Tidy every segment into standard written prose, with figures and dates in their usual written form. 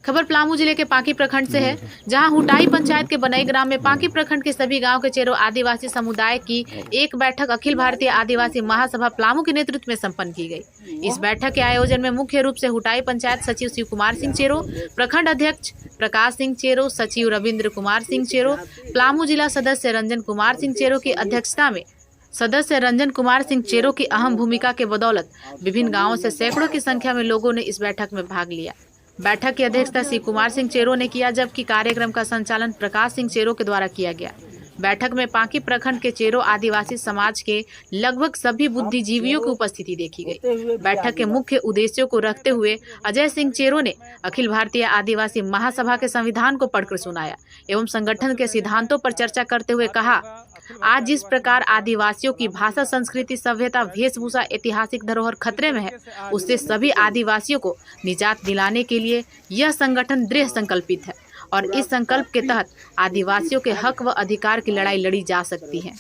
खबर पलामू जिले के पांकी प्रखंड से है, जहां हुटाई पंचायत के बनई ग्राम में पांकी प्रखंड के सभी गांव के चेरो आदिवासी समुदाय की एक बैठक अखिल भारतीय आदिवासी महासभा पलामू के नेतृत्व में संपन्न की गई। इस बैठक के आयोजन में मुख्य रूप से हुटाई पंचायत सचिव शिव कुमार सिंह चेरो, प्रखंड अध्यक्ष प्रकाश सिंह चेरो, सचिव रविंद्र कुमार सिंह चेरो, पलामू जिला सदस्य रंजन कुमार सिंह चेरो की अध्यक्षता में सदस्य रंजन कुमार सिंह चेरो की अहम भूमिका के बदौलत विभिन्न गांवों से सैकड़ों की संख्या में लोगों ने इस बैठक में भाग लिया। बैठक की अध्यक्षता शिव कुमार सिंह चेरो ने किया, जबकि कार्यक्रम का संचालन प्रकाश सिंह चेरो के द्वारा किया गया। बैठक में पांकी प्रखंड के चेरो आदिवासी समाज के लगभग सभी बुद्धिजीवियों की उपस्थिति देखी गई। बैठक के मुख्य उद्देश्यों को रखते हुए अजय सिंह चेरो ने अखिल भारतीय आदिवासी महासभा के संविधान को पढ़कर सुनाया एवं संगठन के सिद्धांतों पर चर्चा करते हुए कहा, आज जिस प्रकार आदिवासियों की भाषा, संस्कृति, सभ्यता, वेशभूषा, ऐतिहासिक धरोहर खतरे में है, उससे सभी आदिवासियों को निजात दिलाने के लिए यह संगठन दृढ़ संकल्पित है और इस संकल्प के तहत आदिवासियों के हक व अधिकार की लड़ाई लड़ी जा सकती है।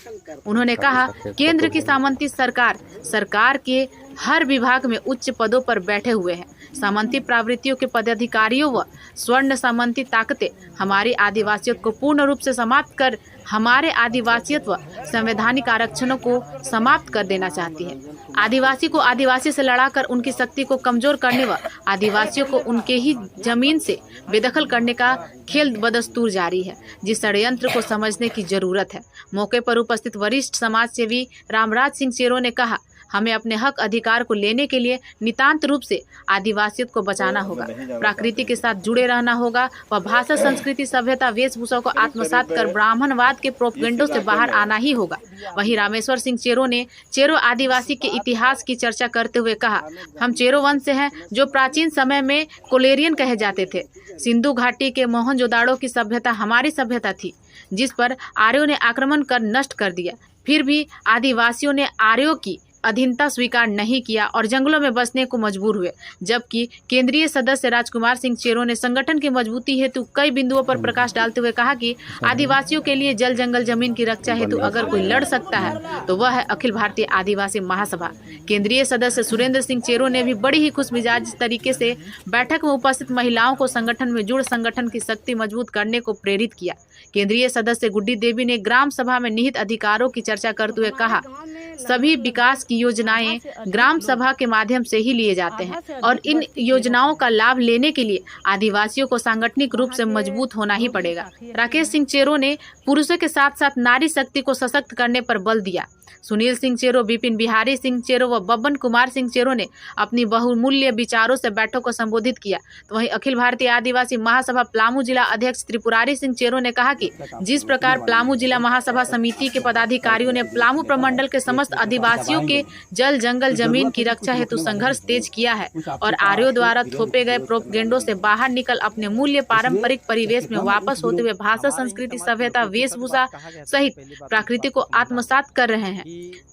उन्होंने कहा, केंद्र की सामंती सरकार के हर विभाग में उच्च पदों पर बैठे हुए हैं। सामंती प्रवृत्तियों के पदाधिकारियों व स्वर्ण सामंती ताकतें हमारी आदिवासियों को पूर्ण रूप से समाप्त कर हमारे आदिवासियत व संवैधानिक आरक्षणों को समाप्त कर देना चाहती है। आदिवासी को आदिवासी से लड़ाकर उनकी शक्ति को कमजोर करने व आदिवासियों को उनके ही जमीन से बेदखल करने का खेल बदस्तूर जारी है, जिस षड्यंत्र को समझने की जरूरत है। मौके पर उपस्थित वरिष्ठ समाज सेवी रामराज सिंह चेरो ने कहा, हमें अपने हक अधिकार को लेने के लिए नितांत रूप से आदिवासियत को बचाना होगा, प्रकृति के साथ जुड़े रहना होगा व भाषा, संस्कृति, सभ्यता, वेशभूषा को आत्मसात कर ब्राह्मणवाद के प्रोपगेंडों से बाहर आना ही होगा। वहीं रामेश्वर सिंह चेरो ने चेरो आदिवासी के इतिहास की चर्चा करते हुए कहा, हम चेरो वंश से हैं, जो प्राचीन समय में कोलेरियन कहे जाते थे। सिंधु घाटी के मोहनजोदाड़ो की सभ्यता हमारी सभ्यता थी, जिस पर आर्यों ने आक्रमण कर नष्ट कर दिया। फिर भी आदिवासियों ने आर्यों की अधीनता स्वीकार नहीं किया और जंगलों में बसने को मजबूर हुए। जबकि केंद्रीय सदस्य राजकुमार सिंह चेरो ने संगठन की मजबूती हेतु कई बिंदुओं पर प्रकाश डालते हुए कहा कि आदिवासियों के लिए जल जंगल जमीन की रक्षा हेतु अगर कोई लड़ सकता है तो वह है अखिल भारतीय आदिवासी महासभा। केंद्रीय सदस्य सुरेंद्र सिंह चेरो ने भी बड़ी ही खुशमिजाज तरीके से बैठक में उपस्थित महिलाओं को संगठन में जुड़ संगठन की शक्ति मजबूत करने को प्रेरित किया। केंद्रीय सदस्य गुड्डी देवी ने ग्राम सभा में निहित अधिकारों की चर्चा करते हुए कहा, सभी विकास की योजनाएं ग्राम सभा के माध्यम से ही लिए जाते हैं और इन योजनाओं का लाभ लेने के लिए आदिवासियों को सांगठनिक रूप से मजबूत होना ही पड़ेगा। राकेश सिंह चेरो ने पुरुषों के साथ साथ नारी शक्ति को सशक्त करने पर बल दिया। सुनील सिंह चेरो, विपिन बिहारी सिंह चेरो व बब्बन कुमार सिंह चेरो ने अपनी बहुमूल्य विचारों से बैठक को संबोधित किया। तो वहीं अखिल भारतीय आदिवासी महासभा पलामू जिला अध्यक्ष त्रिपुरारी सिंह चेरो ने कहा कि जिस प्रकार पलामू जिला महासभा समिति के पदाधिकारियों ने पलामू प्रमंडल के समस्त आदिवासियों के जल जंगल जमीन की रक्षा हेतु संघर्ष तेज किया है और आर्यों द्वारा थोपे गए प्रोपगेंडों से बाहर निकल अपने मूल्य पारंपरिक परिवेश में वापस होते हुए भाषा, संस्कृति, सभ्यता, वेशभूषा सहित प्रकृति को आत्मसात कर रहे हैं,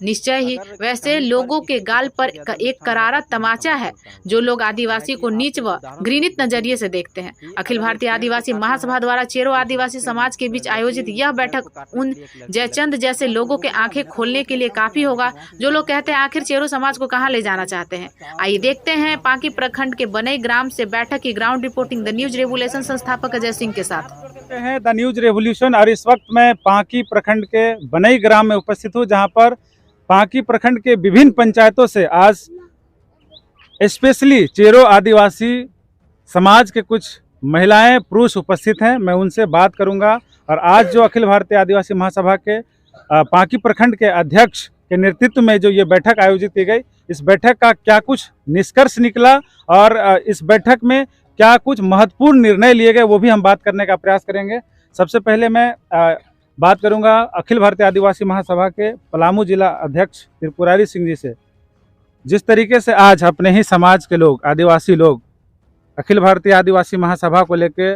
निश्चय ही वैसे लोगों के गाल पर एक करारा तमाचा है जो लोग आदिवासी को नीच व घृणित नजरिए से देखते हैं। अखिल भारतीय आदिवासी महासभा द्वारा चेरो आदिवासी समाज के बीच आयोजित यह बैठक उन जयचंद जैसे लोगों के आंखें खोलने के लिए काफी होगा, जो लोग कहते हैं आखिर चेरो समाज को कहां ले जाना चाहते हैं। आइए देखते हैं पांकी प्रखंड के बनई ग्राम से बैठक की ground reporting the news revolution संस्थापक अजय सिंह के साथ हैं द न्यूज रेवोल्यूशन। और इस वक्त मैं पांकी प्रखंड के बनई ग्राम में उपस्थित हूं, जहां पर पांकी प्रखंड के विभिन्न पंचायतों से आज स्पेशली चेरो आदिवासी समाज के कुछ महिलाएं, पुरुष उपस्थित हैं। मैं उनसे बात करूंगा और आज जो अखिल भारतीय आदिवासी महासभा के पांकी प्रखंड के अध्यक्ष के नेतृत्व में जो ये बैठक आयोजित की गई, इस बैठक का क्या कुछ निष्कर्ष निकला और इस बैठक में क्या कुछ महत्वपूर्ण निर्णय लिए गए, वो भी हम बात करने का प्रयास करेंगे। सबसे पहले मैं बात करूंगा अखिल भारतीय आदिवासी महासभा के पलामू जिला अध्यक्ष त्रिपुरारी सिंह जी से। जिस तरीके से आज अपने ही समाज के लोग, आदिवासी लोग, अखिल भारतीय आदिवासी महासभा को लेके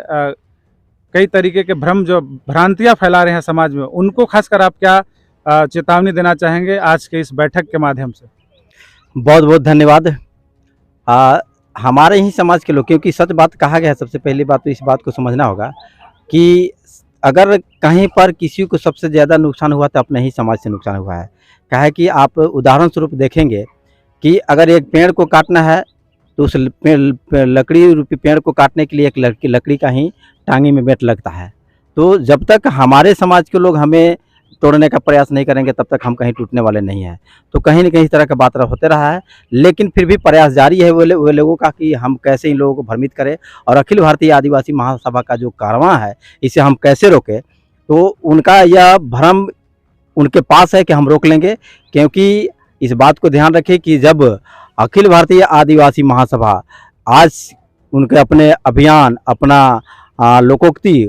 कई तरीके के भ्रांतियां फैला रहे हैं समाज में, उनको खासकर आप क्या चेतावनी देना चाहेंगे आज के इस बैठक के माध्यम से? बहुत बहुत धन्यवाद। हमारे ही समाज के लोग, क्योंकि सच बात कहा गया है, सबसे पहली बात तो इस बात को समझना होगा कि अगर कहीं पर किसी को सबसे ज़्यादा नुकसान हुआ तो अपने ही समाज से नुकसान हुआ है। क्या है कि आप उदाहरण स्वरूप देखेंगे कि अगर एक पेड़ को काटना है तो उस लकड़ी रूपी पेड़ को काटने के लिए एक लकड़ी का ही टांगी में बेंट लगता है। तो जब तक हमारे समाज के लोग हमें तोड़ने का प्रयास नहीं करेंगे तब तक हम कहीं टूटने वाले नहीं हैं। तो कहीं न कहीं इस तरह का बात होते रहा है, लेकिन फिर भी प्रयास जारी है वो लोगों का कि हम कैसे इन लोगों को भ्रमित करें और अखिल भारतीय आदिवासी महासभा का जो कारवां है इसे हम कैसे रोकें। तो उनका यह भ्रम उनके पास है कि हम रोक लेंगे, क्योंकि इस बात को ध्यान रखें कि जब अखिल भारतीय आदिवासी महासभा आज उनके अपने अभियान, अपना लोकोक्ति,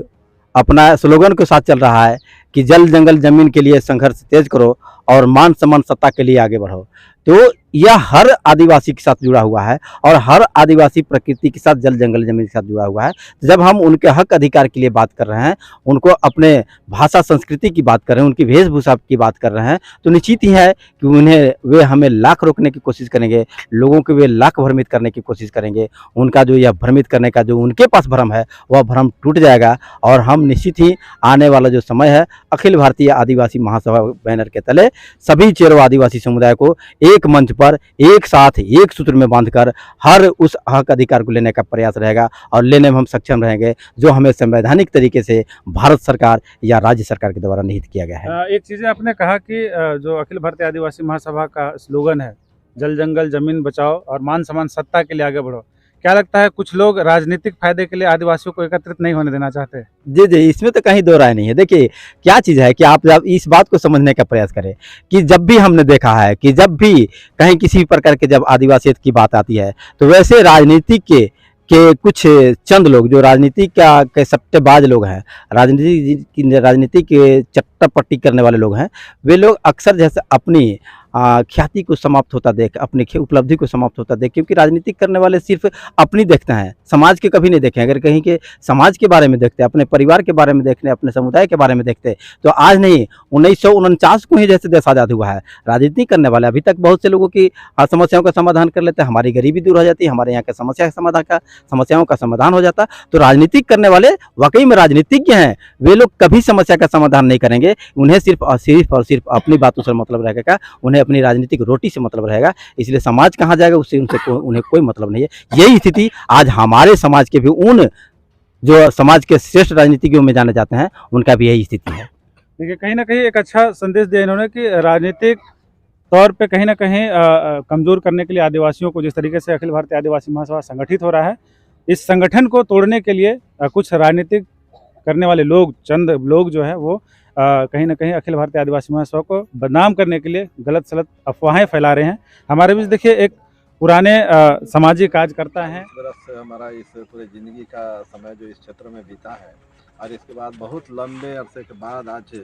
अपना स्लोगन के साथ चल रहा है कि जल जंगल जमीन के लिए संघर्ष तेज करो और मान सम्मान सत्ता के लिए आगे बढ़ो, तो यह हर आदिवासी के साथ जुड़ा हुआ है और हर आदिवासी प्रकृति के साथ, जल जंगल जमीन के साथ जुड़ा हुआ है। जब हम उनके हक अधिकार के लिए बात कर रहे हैं, उनको अपने भाषा संस्कृति की बात कर रहे हैं, उनकी वेशभूषा की बात कर रहे हैं, तो निश्चित ही है कि वे हमें लाख रोकने की कोशिश करेंगे, लोगों को वे लाख भ्रमित करने की कोशिश करेंगे। उनका जो यह भ्रमित करने का जो उनके पास भ्रम है वह भ्रम टूट जाएगा और हम निश्चित ही आने वाला जो समय है अखिल भारतीय आदिवासी महासभा बैनर के तले सभी चेरो आदिवासी समुदाय को एक मंच पर एक साथ एक सूत्र में बांधकर हर उस हक अधिकार को लेने का प्रयास रहेगा और लेने में हम सक्षम रहेंगे जो हमें संवैधानिक तरीके से भारत सरकार या राज्य सरकार के द्वारा निहित किया गया है। एक चीज़ें आपने कहा कि जो अखिल भारतीय आदिवासी महासभा का स्लोगन है जल जंगल जमीन बचाओ और मान सम्मान सत्ता के लिए आगे बढ़ो, क्या लगता है कुछ लोग राजनीतिक फायदे के लिए आदिवासियों को एकत्रित नहीं होने देना चाहते? जी जी, इसमें तो कहीं दो राय नहीं है। देखिए क्या चीज़ है कि आप जब इस बात को समझने का प्रयास करें कि जब भी हमने देखा है कि जब भी कहीं किसी प्रकार के जब आदिवासियत की बात आती है तो वैसे राजनीतिक के कुछ चंद लोग जो राजनीति के सट्टेबाज लोग हैं, राजनीति के चट्टापट्टी करने वाले लोग हैं, वे लोग अक्सर जैसे अपनी ख्याति को समाप्त होता देख, अपनी उपलब्धि को समाप्त होता देख, क्योंकि राजनीति करने वाले सिर्फ अपनी देखते हैं, समाज के कभी नहीं देखें। अगर कहीं के समाज के बारे में देखते, अपने परिवार के बारे में देखते, अपने समुदाय के बारे में देखते, तो आज नहीं 1949 को ही जैसे देश आज़ाद हुआ है, राजनीति करने वाले अभी तक बहुत से लोगों की समस्याओं का समाधान कर लेते हैं, हमारी गरीबी दूर हो जाती है, हमारे यहाँ के समस्याओं का समाधान हो जाता। तो राजनीति करने वाले वाकई में राजनीतिज्ञ हैं, वे लोग कभी समस्या का समाधान नहीं करेंगे। उन्हें सिर्फ और सिर्फ अपनी बातों से मतलब रहेगा, उन्हें अपनी राजनीतिक रोटी से मतलब रहेगा। इसलिए समाज कहाँ जाएगा उससे उन्हें कोई मतलब नहीं है। यही स्थिति आज हमारे समाज के भी उन जो समाज के श्रेष्ठ राजनीतिज्ञों में जाने जाते हैं उनका भी यही स्थिति है। देखिए कहीं ना कहीं एक अच्छा संदेश दिया इन्होंने कि राजनीतिक तौर पे कहीं ना कहीं कमज़ोर करने के लिए आदिवासियों को जिस तरीके से अखिल भारतीय आदिवासी महासभा संगठित हो रहा है, इस संगठन को तोड़ने के लिए कुछ राजनीतिक करने वाले लोग, चंद लोग जो है वो कहीं ना कहीं अखिल भारतीय आदिवासी महासभा को बदनाम करने के लिए गलत सलत अफवाहें फैला रहे हैं। हमारे बीच देखिए एक पुराने सामाजिक कार्यकर्ता हैं। बरस हमारा इस पूरे ज़िंदगी का समय जो इस क्षेत्र में बीता है और इसके बाद बहुत लंबे अरसे के बाद आज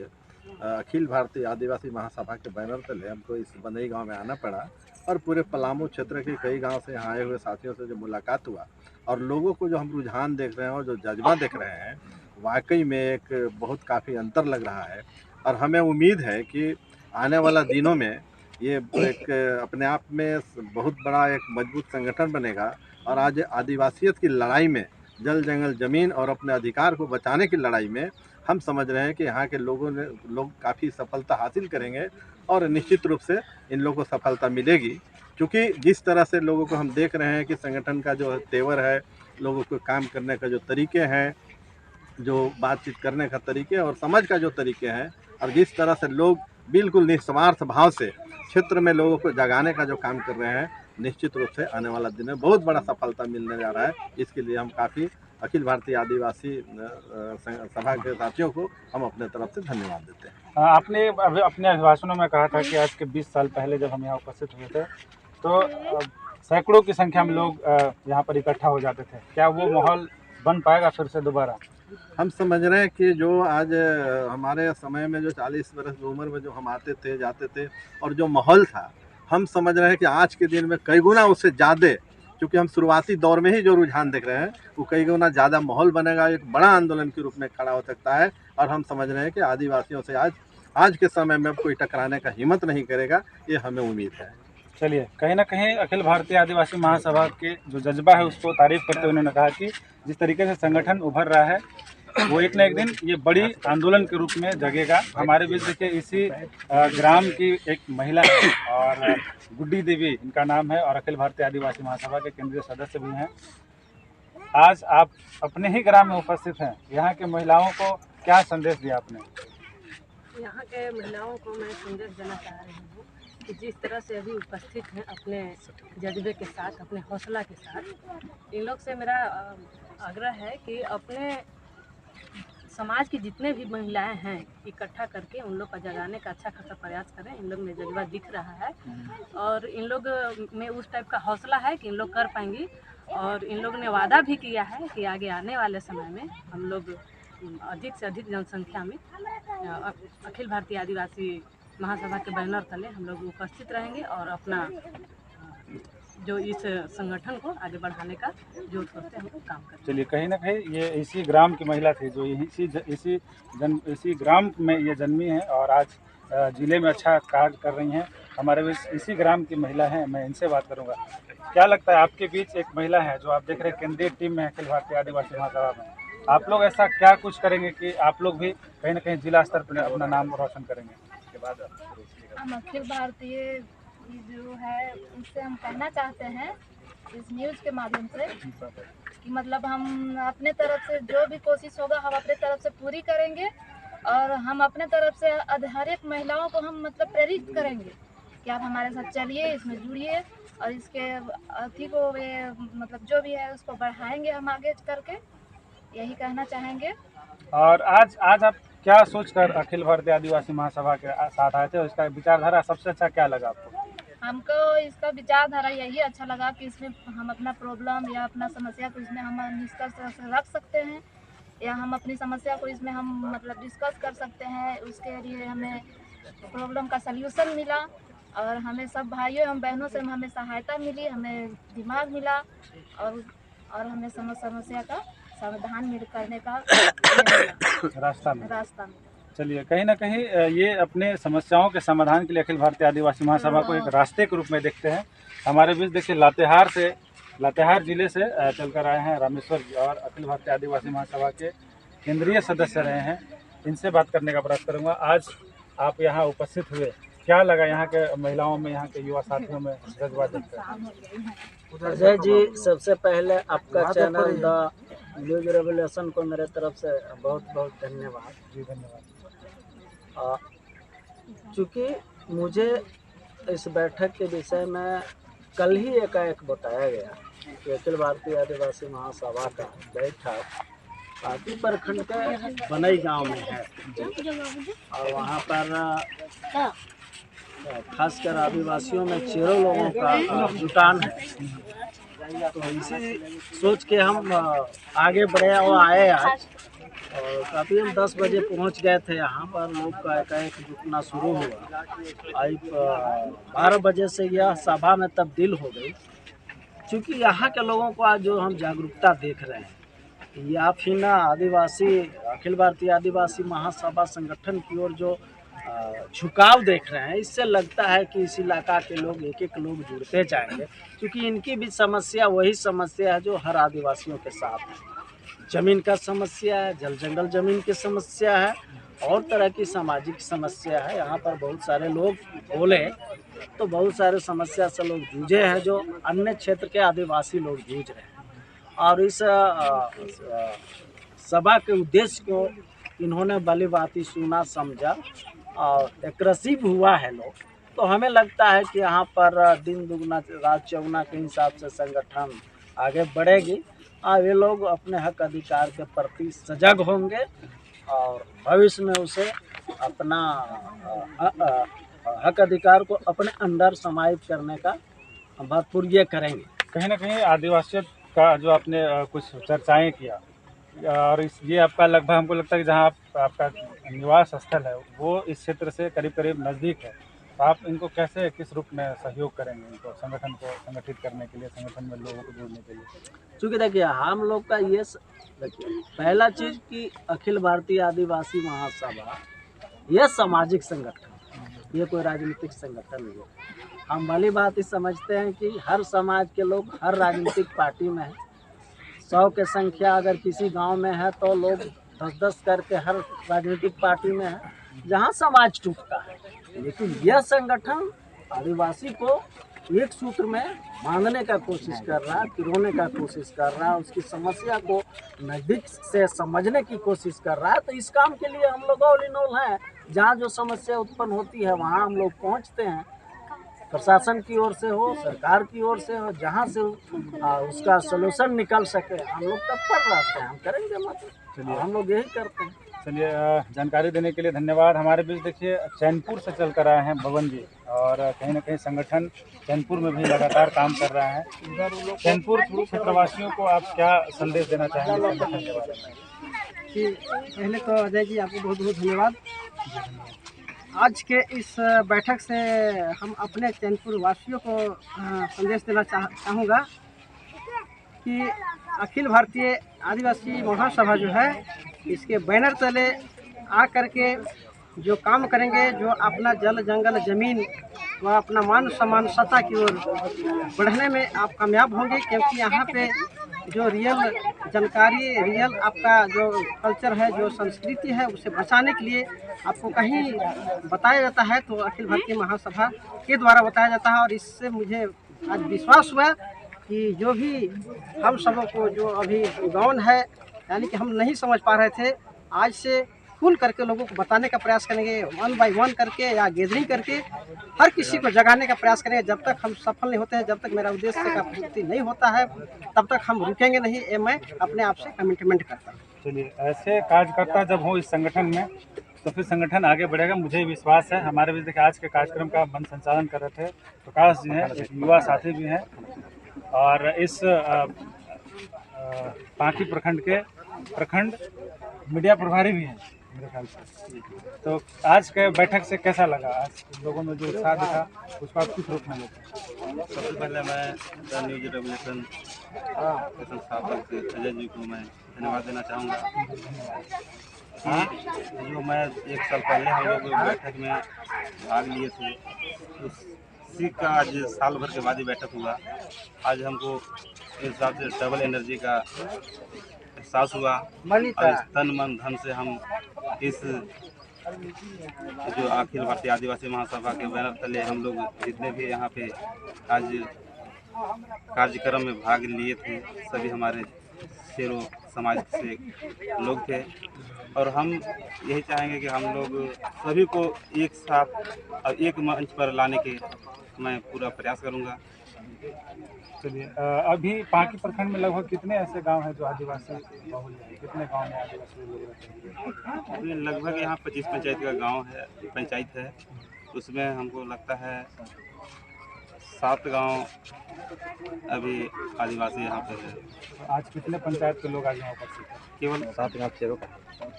अखिल भारतीय आदिवासी महासभा के बैनर तले हमको इस बंदई गांव में आना पड़ा और पूरे पलामू क्षेत्र के कई गांव से यहाँ आए हुए साथियों से जो मुलाकात हुआ और लोगों को जो हम रुझान देख रहे हैं और जो जज्बा देख रहे हैं, वाकई में एक बहुत काफ़ी अंतर लग रहा है। और हमें उम्मीद है कि आने वाला दिनों में ये एक अपने आप में बहुत बड़ा एक मजबूत संगठन बनेगा और आज आदिवासियत की लड़ाई में, जल जंगल ज़मीन और अपने अधिकार को बचाने की लड़ाई में हम समझ रहे हैं कि यहाँ के लोग काफ़ी सफलता हासिल करेंगे और निश्चित रूप से इन लोगों को सफलता मिलेगी। क्योंकि जिस तरह से लोगों को हम देख रहे हैं कि संगठन का जो तेवर है, लोगों को काम करने का जो तरीके हैं, जो बातचीत करने का तरीके और समझ का जो तरीके हैं और जिस तरह से लोग बिल्कुल निस्वार्थ भाव से क्षेत्र में लोगों को जगाने का जो काम कर रहे हैं, निश्चित रूप से आने वाला दिन में बहुत बड़ा सफलता मिलने जा रहा है। इसके लिए हम काफ़ी अखिल भारतीय आदिवासी सभा के साथियों को हम अपने तरफ से धन्यवाद देते हैं। आपने अभी अपने अभिभाषणों में कहा था कि आज के 20 साल पहले जब हम यहाँ उपस्थित हुए थे तो सैकड़ों की संख्या में लोग यहाँ पर इकट्ठा हो जाते थे। क्या वो माहौल बन पाएगा फिर से दोबारा? हम समझ रहे हैं कि जो आज हमारे समय में जो 40 वर्ष की उम्र में जो हम आते थे जाते थे और जो माहौल था, हम समझ रहे हैं कि आज के दिन में कई गुना उससे ज़्यादा, क्योंकि हम शुरुआती दौर में ही जो रुझान देख रहे हैं वो कई गुना ज़्यादा माहौल बनेगा, एक बड़ा आंदोलन के रूप में खड़ा हो सकता है। और हम समझ रहे हैं कि आदिवासियों से आज के समय में कोई टकराने का हिम्मत नहीं करेगा, ये हमें उम्मीद है। चलिए, कहीं ना कहीं अखिल भारतीय आदिवासी महासभा के जो जज्बा है उसको तारीफ करते हुए उन्होंने कहा कि जिस तरीके से संगठन उभर रहा है वो एक न एक दिन ये बड़ी आंदोलन के रूप में जगेगा। हमारे बीच देखिए इसी ग्राम की एक महिला है और गुड्डी देवी इनका नाम है और अखिल भारतीय आदिवासी महासभा के केंद्रीय सदस्य भी हैं। आज आप अपने ही ग्राम में उपस्थित हैं, यहाँ के महिलाओं को क्या संदेश दिया आपने? यहाँ के महिलाओं को मैं संदेश देना चाह रही हूँ कि जिस तरह से अभी उपस्थित हैं अपने जज्बे के साथ, अपने हौसला के साथ, इन लोग से मेरा आग्रह है कि अपने समाज की जितने भी महिलाएं हैं इकट्ठा करके उन लोग का जगाने का अच्छा खासा प्रयास करें। इन लोग में जज्बा दिख रहा है और इन लोग में उस टाइप का हौसला है कि इन लोग कर पाएंगी। और इन लोग ने वादा भी किया है कि आगे आने वाले समय में हम लोग अधिक से अधिक जनसंख्या में अखिल भारतीय आदिवासी महासभा के बैनर तले हम लोग उपस्थित रहेंगे और अपना जो इस संगठन को आगे बढ़ाने का जो सोचते हैं हम काम करें। चलिए, कहीं ना कहीं ये इसी ग्राम की महिला थी जो इसी ग्राम में ये जन्मी है और आज जिले में अच्छा कार्य कर रही हैं। हमारे बीच इसी ग्राम की महिला हैं, मैं इनसे बात करूंगा। क्या लगता है, आपके बीच एक महिला है जो आप देख रहे हैं केंद्रीय टीम में अखिल भारतीय आदिवासी महासभा में, आप लोग ऐसा क्या कुछ करेंगे कि आप लोग भी कहीं ना कहीं जिला स्तर पर अपना नाम रोशन करेंगे? इसके बाद हम अखिल भारतीय जो है उससे हम कहना चाहते हैं इस न्यूज़ के माध्यम से कि मतलब हम अपने तरफ से जो भी कोशिश होगा हम अपने तरफ से पूरी करेंगे और हम अपने तरफ से हर एक महिलाओं को हम मतलब प्रेरित करेंगे कि आप हमारे साथ चलिए, इसमें जुड़िए और इसके अथी को ये मतलब जो भी है उसको बढ़ाएंगे हम आगे करके, यही कहना चाहेंगे। और आज आप क्या सोचकर अखिल भारतीय आदिवासी महासभा के साथ आए थे और इसका विचारधारा सबसे अच्छा क्या लगा आपको? हमको इसका विचारधारा यही अच्छा लगा कि इसमें हम अपना प्रॉब्लम या अपना समस्या को इसमें हम निष्कर्ष रख सकते हैं या हम अपनी समस्या को इसमें हम मतलब डिस्कस कर सकते हैं। उसके लिए हमें प्रॉब्लम का सल्यूशन मिला और हमें सब भाइयों एवं बहनों से हमें सहायता मिली, हमें दिमाग मिला और हमें समस्या का समाधान मिल करने का रास्ता मिला। चलिए, कहीं ना कहीं ये अपने समस्याओं के समाधान के लिए अखिल भारतीय आदिवासी महासभा को एक रास्ते के रूप में देखते हैं। हमारे बीच देखिए लातेहार जिले से चलकर आए हैं रामेश्वर जी और अखिल भारतीय आदिवासी महासभा के केंद्रीय सदस्य रहे हैं। इनसे बात करने का प्रयास करूँगा। आज आप यहाँ उपस्थित हुए, क्या लगा यहाँ के महिलाओं में, यहाँ के युवा साथियों में जज्बा देखकर? अजय जी, सबसे पहले आपका चैनल द न्यूज रेवोल्यूशन को मेरे तरफ से बहुत बहुत धन्यवाद। जी धन्यवाद। चूँकि मुझे इस बैठक के विषय में कल ही एकाएक बताया गया कि अखिल भारतीय आदिवासी महासभा का बैठक पाटी प्रखंड के बनई गांव में है और वहाँ पर खासकर आदिवासियों में चेरो लोगों का जुटान है। तो इसी सोच के हम आगे बढ़े और आए आज और काफ़ी हम 10 बजे पहुंच गए थे यहाँ पर। लोग का एकाएक जुटना शुरू हुआ। आज 12 बजे से यह सभा में तब्दील हो गई। क्योंकि यहाँ के लोगों को आज जो हम जागरूकता देख रहे हैं या फिर आदिवासी अखिल भारतीय आदिवासी महासभा संगठन की ओर जो झुकाव देख रहे हैं, इससे लगता है कि इस इलाका के लोग एक एक लोग जुड़ते जाएंगे। क्योंकि इनकी भी समस्या वही समस्या है जो हर आदिवासियों के साथ है। ज़मीन का समस्या है, जल जंगल ज़मीन की समस्या है और तरह की सामाजिक समस्या है। यहाँ पर बहुत सारे लोग बोले तो बहुत सारे समस्या से लोग जूझे हैं जो अन्य क्षेत्र के आदिवासी लोग जूझ रहे हैं। और इस सभा के उद्देश्य को इन्होंने भली भांति सुना, समझा और एग्रेसिव हुआ है लोग। तो हमें लगता है कि यहाँ पर दिन दुगना रात चौगुना के हिसाब से संगठन आगे बढ़ेगी और ये लोग अपने हक अधिकार के प्रति सजग होंगे और भविष्य में उसे अपना हक अधिकार को अपने अंदर समाहित करने का भरपूर ये करेंगे। कहीं ना कहीं आदिवासियों का जो आपने कुछ चर्चाएं किया और ये आपका लगभग हमको लगता है कि जहाँ आपका निवास स्थल है वो इस क्षेत्र से करीब करीब नज़दीक है। तो आप इनको कैसे किस रूप में सहयोग करेंगे, इनको संगठन को संगठित करने के लिए, संगठन में लोगों को जोड़ने के लिए? चूँकि देखिए हम लोग का ये देखिए पहला चीज़ कि अखिल भारतीय आदिवासी महासभा ये सामाजिक संगठन, ये कोई राजनीतिक संगठन नहीं है। हम भली बात ही समझते हैं कि हर समाज के लोग हर राजनीतिक पार्टी में है। 100 की संख्या अगर किसी गांव में है तो लोग 10-10 करके हर राजनीतिक पार्टी में है, जहाँ समाज टूटता है। लेकिन यह संगठन आदिवासी को एक सूत्र में बांधने का कोशिश कर रहा है, पिरोने का कोशिश कर रहा है, उसकी समस्या को नज़दीक से समझने की कोशिश कर रहा है। तो इस काम के लिए हम लोग ऑल इन ऑल हैं। जहाँ जो समस्या उत्पन्न होती है वहाँ हम लोग पहुँचते हैं, प्रशासन की ओर से हो, सरकार की ओर से हो, जहाँ से उसका सलूशन निकल सके हम लोग तत्पर रहते हैं, हम करेंगे मदद। हम लोग यही करते हैं। चलिए, जानकारी देने के लिए धन्यवाद। हमारे बीच देखिए चैनपुर से चल कर आए हैं भवन जी, और कहीं ना कहीं संगठन चैनपुर में भी लगातार काम कर रहा है। चैनपुर क्षेत्रवासियों को आप क्या संदेश देना चाहेंगे संगठन के बारे में? कि पहले तो अजय जी आपको बहुत बहुत धन्यवाद। आज के इस बैठक से हम अपने चैनपुर वासियों को संदेश देना चाहूँगा कि अखिल भारतीय आदिवासी महासभा जो है, इसके बैनर तले आ करके जो काम करेंगे, जो अपना जल जंगल ज़मीन व अपना मान सम्मान सत्ता की ओर बढ़ने में आप कामयाब होंगे। क्योंकि यहाँ पे जो रियल जानकारी, रियल आपका जो कल्चर है, जो संस्कृति है, उसे बचाने के लिए आपको कहीं बताया जाता है तो अखिल भारतीय महासभा के द्वारा बताया जाता है। और इससे मुझे आज विश्वास हुआ कि जो भी हम सबों को जो अभी गौन है, यानी कि हम नहीं समझ पा रहे थे, आज से खुल करके लोगों को बताने का प्रयास करेंगे, 1 बाय 1 करके या गैदरिंग करके हर किसी को जगाने का प्रयास करेंगे। जब तक हम सफल नहीं होते हैं, जब तक मेरा उद्देश्य का पूर्ति नहीं होता है, तब तक हम रुकेंगे नहीं। ये मैं अपने आप से कमिटमेंट करता हूँ। चलिए, ऐसे कार्यकर्ता जब हो इस संगठन में तो फिर संगठन आगे बढ़ेगा, मुझे विश्वास है। हमारे बीच देखिए आज के कार्यक्रम का मंच संचालन कर रहे थे प्रकाश जी हैं, एक युवा साथी भी हैं, और इस पांकी प्रखंड के प्रखंड मीडिया प्रभारी भी हैं मेरे ख्याल से। तो आज के बैठक से कैसा लगा? आज लोगों में जो उत्साह दिखा उसको आप किस रूप में लेते हैं? सबसे पहले मैं द न्यूज रेवोल्यूशन के संस्थापक अजय जी को मैं धन्यवाद देना चाहूँगा कि जो मैं 1 साल पहले हम लोग बैठक में भाग लिए थे, उसी का आज साल भर के बाद ही बैठक हुआ। आज हमको इस हिसाब से डबल एनर्जी का एहसास हुआ, और इस तन मन धन से हम इस जो अखिल भारतीय आदिवासी महासभा के बैनर तले हम लोग जितने भी यहाँ पे आज कार्यक्रम में भाग लिए थे, सभी हमारे शेरों समाज से लोग थे। और हम यही चाहेंगे कि हम लोग सभी को एक साथ और एक मंच पर लाने के मैं पूरा प्रयास करूँगा। चलिए, अभी पांकी प्रखंड में लगभग कितने ऐसे गांव हैं जो आदिवासी बहुल हैं? कितने गांव में आदिवासी लोग रहते हैं? अभी लगभग यहाँ 25 पंचायत का गांव है, पंचायत है। उसमें हमको लगता है 7 गांव अभी आदिवासी यहाँ पे है। आज कितने पंचायत के लोग आज यहाँ उपस्थित हैं? केवल 7 गाँव चेरों का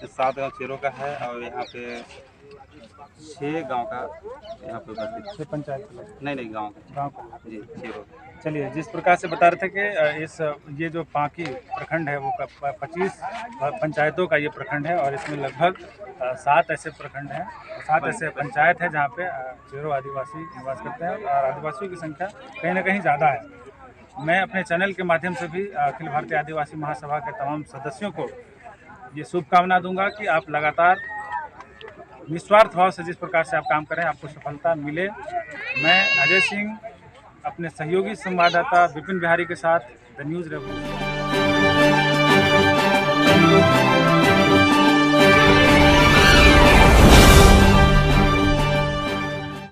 7 गाँव चेरों का है, और यहाँ पे 6 गांव का यहाँ पे उपस्थित। 6 पंचायत के लोग? नहीं गांव गाँव का जी, चेरों। चलिए, जिस प्रकार से बता रहे थे कि ये जो पांकी प्रखंड है वो 25 पंचायतों का ये प्रखंड है, और इसमें लगभग 7 ऐसे प्रखंड हैं, 7 ऐसे पंचायत हैं जहाँ पे चेरो आदिवासी निवास करते हैं, और आदिवासियों की संख्या कहीं ना कहीं ज़्यादा है। मैं अपने चैनल के माध्यम से भी अखिल भारतीय आदिवासी महासभा के तमाम सदस्यों को ये शुभकामना दूंगा कि आप लगातार निस्वार्थ भाव से जिस प्रकार से आप काम करें, आपको सफलता मिले। मैं अजय सिंह अपने सहयोगी संवाददाता विपिन बिहारी के साथ द न्यूज़ रेवोल्यूशन।